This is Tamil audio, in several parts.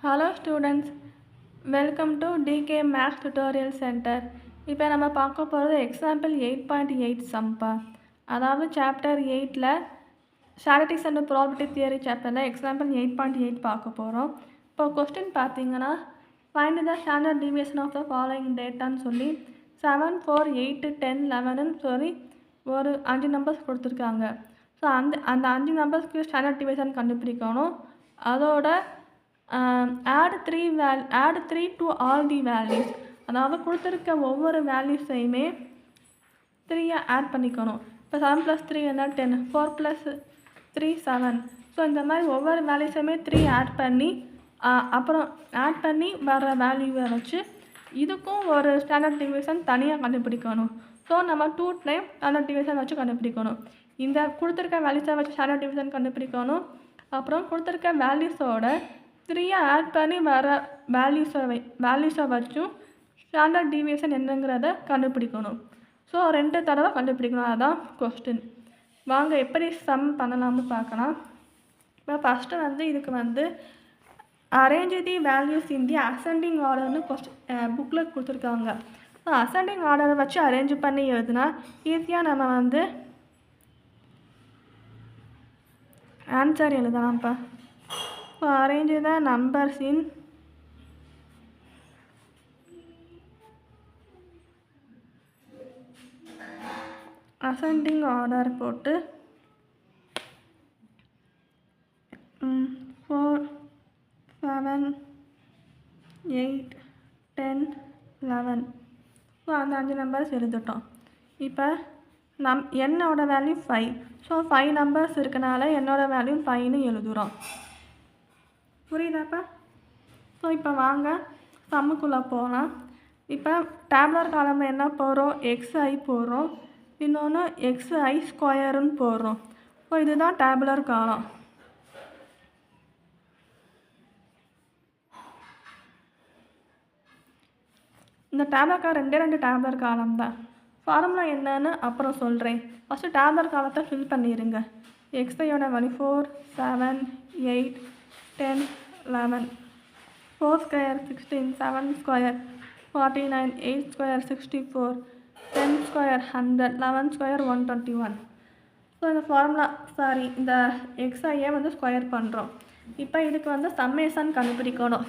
Hello students, welcome to DK Maths Tutorial Center. இப்போ நம்ம பார்க்க போகிறது எக்ஸாம்பிள் 8.8 சம்பா, அதாவது சாப்டர் 8ல் ஸ்டாட்டிஸ்டிக்ஸ் அண்ட் ப்ராபபிலிட்டி தியரி சாப்டரில் எக்ஸாம்பிள் 8.8 பார்க்க போகிறோம். இப்போ கொஸ்டின் பார்த்தீங்கன்னா, find the standard deviation of the following டேட்டான்னு சொல்லி 7, 4, 8, 10, 11 சொல்லி ஒரு 5 நம்பர்ஸ் கொடுத்துருக்காங்க. ஸோ அந்த 5 நம்பர்ஸ்க்கு ஸ்டாண்டர்ட் டிவியேஷன் கண்டுபிடிக்கணும். அதோட add 3 to all the values, அதாவது கொடுத்துருக்க ஒவ்வொரு வேல்யூஸையுமே 3 ஆட் பண்ணிக்கணும். இப்போ 7 + 3 என்ன 10, 4 + 3 7. ஸோ இந்த மாதிரி ஒவ்வொரு வேல்யூஸையுமே 3 ஆட் பண்ணி அப்புறம் ஆட் பண்ணி வர வேல்யூவை வச்சு இதுக்கும் ஒரு ஸ்டாண்டர்ட் டிவியேஷன் தனியாக கண்டுபிடிக்கணும். ஸோ நம்ம 2 டைம் ஸ்டாண்டர்ட் டிவியேஷன் வச்சு கண்டுபிடிக்கணும். இந்த கொடுத்துருக்க வேல்யூஸை வச்சு ஸ்டாண்டர்ட் டிவியேஷன் கண்டுபிடிக்கணும். அப்புறம் கொடுத்துருக்க வேல்யூஸோட 3 ஆட் பண்ணி வர வேல்யூஸை வச்சும் ஸ்டாண்டர்ட் டிவியேஷன் என்னங்கிறத கண்டுபிடிக்கணும். ஸோ 2 தடவை கண்டுபிடிக்கணும். அதுதான் கொஸ்டின். வாங்க எப்படி சம் பண்ணலாம்னு பார்க்கலாம். இப்போ ஃபஸ்ட்டு இதுக்கு arrange the values in the ascending ஆர்டர்னு புக்கில் கொடுத்துருக்காங்க. ஸோ அசெண்டிங் ஆர்டரை வச்சு அரேஞ்ச் பண்ணி எழுதுனா ஈஸியாக நம்ம answer எழுதலாம்ப்பா. So arrange the numbers in ascending order போட்டு 4, 7, 8, 10, 11. ஸோ அந்த 5 நம்பர்ஸ் எழுதிட்டோம். இப்போ என்னோட வேல்யூ 5. ஸோ 5 நம்பர்ஸ் இருக்கனால என்னோட வேல்யூ 5ன்னு எழுதுகிறோம். புரியுதாப்பா? ஸோ இப்போ வாங்க சம்முக்குள்ளே போகலாம். இப்போ டேப்லர் காலமில் என்ன போடுறோம், xi போடுறோம், இன்னொன்று xi² போடுறோம். ஸோ இதுதான் டேப்லர் காலம். இந்த டேப்லர் காலம் 2 டேப்லர் காலம் தான். ஃபார்முலா என்னன்னு அப்புறம் சொல்கிறேன். ஃபஸ்ட்டு டேப்லர் காலத்தை ஃபில் பண்ணிடுங்க. xiயோட value 4, 7, 8, 10, 11. 4 square 16, 7 square 49, 8 square 64, 10 square 100, 11 square 121. So இந்த ஃபார்முலா இந்த xiயை ஸ்கொயர் பண்ணுறோம். இப்போ இதுக்கு சம்மேஷன் கண்டுபிடிக்கணும்.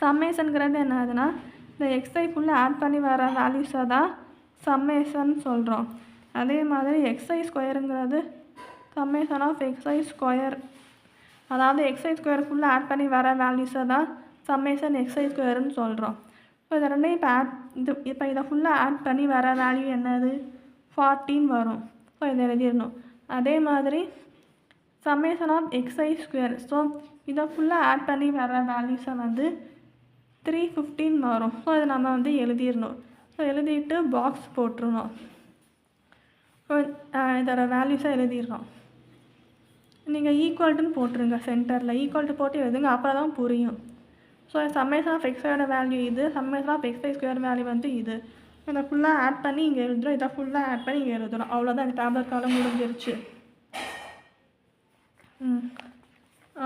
சம்மேஷனுங்கிறது என்னதுன்னா, இந்த xi ஃபுல்லாக ஆட் பண்ணி வர வேல்யூஸை தான் சம்மேஷன் சொல்கிறோம். அதே மாதிரி xi²ங்கிறது சம்மேஷன் ஆஃப் xi², அதாவது xi² ஃபுல்லாக ஆட் பண்ணி வர வேல்யூஸை தான் சம்மேஷன் xi²ன்னு சொல்கிறோம். ஸோ இதை ரெண்டையும் இப்போ இதை ஃபுல்லாக ஆட் பண்ணி வர வேல்யூ என்னது, 14 வரும். ஸோ இதை எழுதிடணும். அதே மாதிரி சம்மேஷன் ஆஃப் xi², ஸோ இதை ஃபுல்லாக ஆட் பண்ணி வர வேல்யூஸை 315 வரும். ஸோ இதை நம்ம எழுதிடணும். ஸோ எழுதிட்டு பாக்ஸ் போட்டுருணும். ஸோ இதோட வேல்யூஸை எழுதிடுறோம். நீங்கள் ஈக்குவல்ட்டுன்னு போட்டுருங்க. சென்டரில் ஈக்குவல்ட்டு போட்டு எழுதுங்க, அப்போ தான் புரியும். ஸோ சம்மேஷன் ஆஃப் xiயோட வேல்யூ இது, சம்மேஷன் ஆஃப் xi² வேல்யூ இது. இதை ஃபுல்லாக ஆட் பண்ணி இங்கே எழுதுகிறோம், இதை ஃபுல்லாக ஆட் பண்ணி இங்கே எழுதுகிறோம். அவ்வளோதான், இந்த டேப்லெட் காலம் முடிஞ்சிருச்சு.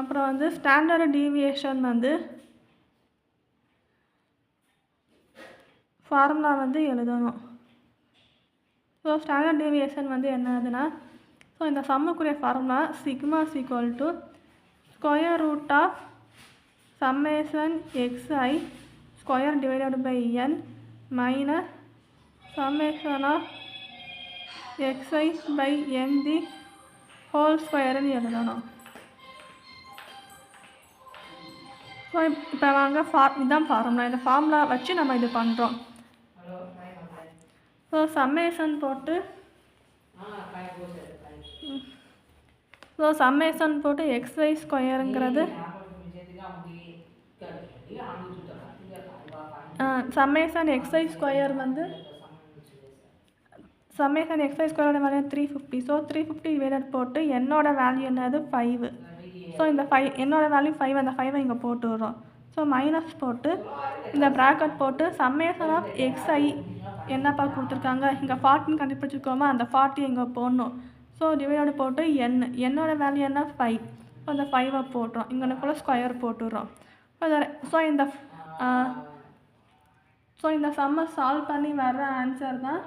அப்புறம் ஸ்டாண்டர்ட் டீவியேஷன் ஃபார்முலா எழுதணும். ஸோ ஸ்டாண்டர்ட் டீவியேஷன் என்னதுன்னா, ஸோ இந்த சம்முக்குரிய formula sigma = square root of summation xi² divided by n minus summation of xi by n the whole ஸ்கொயர்னு எழுதணும். ஸோ இப்போ வாங்க இதுதான் ஃபார்முலா. இந்த ஃபார்முலா வச்சு நம்ம இது பண்ணுறோம். ஸோ சம்மேஷன் போட்டு xi²ங்கிறது summation xi² summation xi² value 350. So 350 divided போட்டு என்னோட வேல்யூ என்னது 5. ஸோ இந்த 5 என்னோட வேல்யூ 5, அந்த 5 இங்கே போட்டு விடுறோம். ஸோ மைனஸ் போட்டு இந்த ப்ராக்கெட் போட்டு சம்மேஷன் ஆஃப் xi என்னப்பா கொடுத்துருக்காங்க, இங்கே 14 கண்டுபிடிச்சிருக்கோமா, அந்த 40 இங்கே போடணும். ஸோ டிவைடோடு போட்டு என்னோட வேல்யூ என்ன 5. ஸோ அந்த 5 போட்டுறோம், இங்கனக்குள்ளே ஸ்கொயர் போட்டுடுறோம். ஸோ இந்த சம்மை சால்வ் பண்ணி வர்ற ஆன்சர் தான்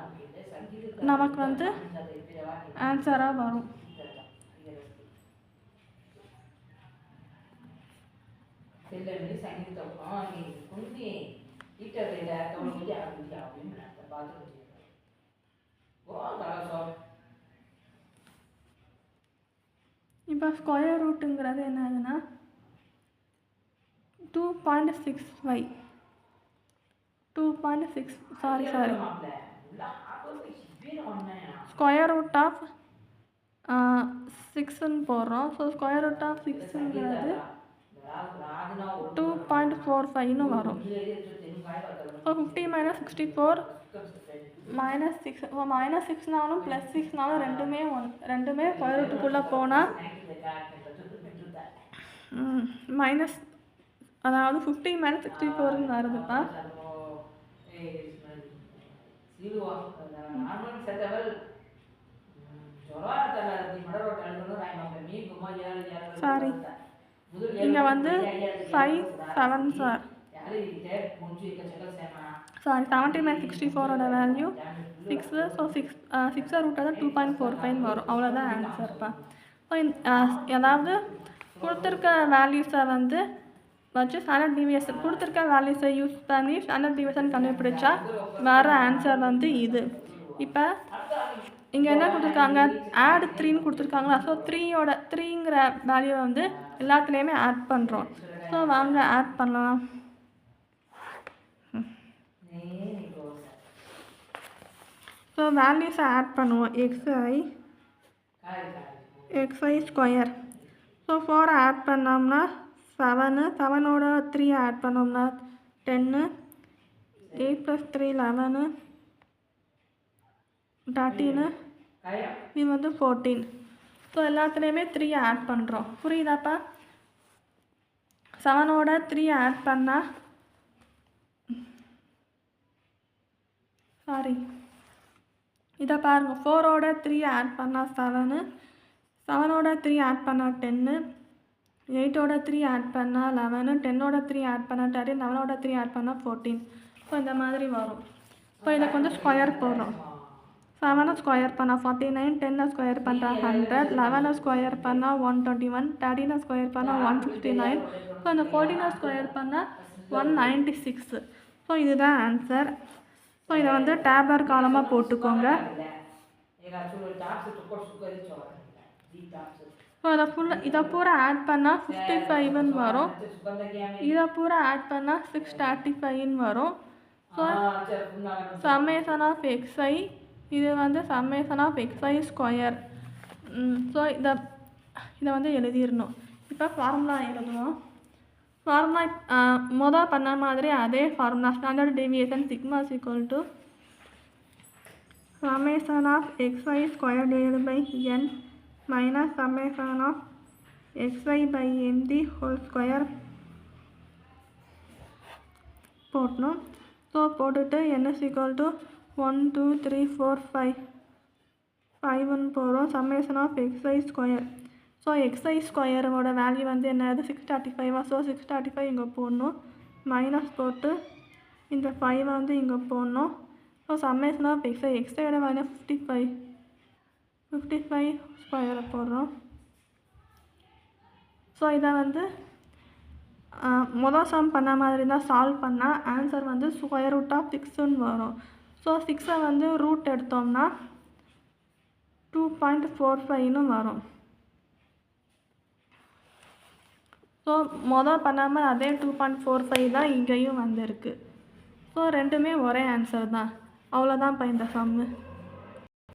நமக்கு வந்து ஆன்சராக வரும். இப்போ ஸ்கொயர் ரூட்டுங்கிறது என்னதுன்னா 2.65 சாரி ஸ்கொயர் ரூட் ஆஃப் 6ன்னு போடுறோம். ஸோ ஸ்கொயர் ரூட் ஆஃப் 6ங்கிறது 2.45ன்னு வரும். ஸோ 50 - 64 -6 -6னாலும் +6னாலும் ரெண்டுமே ஸ்கொயர் ரூட்டுக்குள்ளே போனால் மைனஸ், அதாவது 50 - 64ன்னு வருதுப்பா. சாரி, இங்கே வந்து 5 7 சார் சாரி 70 - 64ஓட வேல்யூ 6. ஸோ 6 ரூட் தான் 2.45 வரும். அவ்வளோதான் ஆன்சர்ப்பா. ஸோ அதாவது கொடுத்துருக்க வேல்யூஸை வந்து வச்சு ஸ்டாண்டர்ட் டிவியேஷன் கொடுத்துருக்க வேல்யூஸை யூஸ் பண்ணி ஸ்டாண்டர்ட் டிவியேஷன் கண்டுபிடிச்சா வர ஆன்சர் வந்து இது. இப்போ இங்கே என்ன கொடுத்துருக்காங்க, ஆட் 3ன்னு கொடுத்துருக்காங்களா. ஸோ 3ங்கிற வேல்யூவை வந்து எல்லாத்துலேயுமே ஆட் பண்ணுறோம். ஸோ வாங்க ஆட் பண்ணலாம். ஸோ வேல்யூஸை ஆட் பண்ணுவோம். xi square. ஸோ 4 ஆட் பண்ணோம்னா 7, 7ஓட 3 ஆட் பண்ணோம்னா 10, 8 + 3 11, 13, இது வந்து 14. ஸோ எல்லாத்துலேயுமே 3 ஆட் பண்ணுறோம். புரியுதாப்பா? 7ஓட 3 ஆட் பண்ணால் சாரி இதை பாருங்கள், 4ஓட 3 ஆட் பண்ணால் 7, 7ஓட 3 ஆட் பண்ணால் 10, 8ஓட 3 ஆட் பண்ணால் 11, 10ஓட 3 ஆட் பண்ணால் 13, 11ஓட 3 ஆட் பண்ணால் 14. ஸோ இந்த மாதிரி வரும். ஸோ இதை கொஞ்சம் ஸ்கொயர் போடுறோம். 7 ஸ்கொயர் பண்ணால் 49, 10 ஸ்கொயர் பண்ணால் 100, 11 ஸ்கொயர் பண்ணால் 121, 13 ஸ்கொயர் பண்ணால் 159. ஸோ இந்த 14 ஸ்கொயர் பண்ணால் 196. ஸோ இதுதான் ஆன்சர். ஸோ இதை வந்து டேப்லர் காலமாக போட்டுக்கோங்க. ஸோ இதை பூரா ஆட் பண்ணால் 55ன்னு வரும். இதை பூரா ஆட் பண்ணால் 635ன்னு வரும். ஸோ சம்மேஷன் ஆஃப் xi, இது வந்து summation of xi square. So இதை வந்து எழுதிடணும். இப்போ ஃபார்முலா எழுதுவோம். ஃபார்முலா மொதல் பண்ண மாதிரி அதே formula, standard deviation sigma = summation of xi square / n minus summation of xi / n the whole square போடணும். ஸோ போட்டுட்டு n = 1 2 3 4 5ன்னு போகிறோம். Summation of xi square. So xi ஸ்கொயரோட வேல்யூ வந்து என்னது 635. ஸோ 635 இங்கே போடணும். மைனஸ் போட்டு இந்த 5 வந்து இங்கே போடணும். ஸோ சம்மேஷன் ஆஃப் xiயோட வேல்யூ 55 ஸ்கொயரை போடுறோம். ஸோ இதை வந்து மொதல் சம் பண்ண மாதிரி தான் சால்வ் பண்ணால் ஆன்சர் வந்து ஸ்கொயர் ரூட் ஆஃப் 6ன்னு வரும். ஸோ 6ஐ வந்து ரூட் எடுத்தோம்னா 2.45ன்னு வரும். ஸோ மொதல் பண்ணாமல் அதே 2.45 தான் இங்கேயும் வந்திருக்கு. ஸோ ரெண்டுமே ஒரே ஆன்சர் தான். அவ்வளோதான்ப்பா இந்த சம்மு.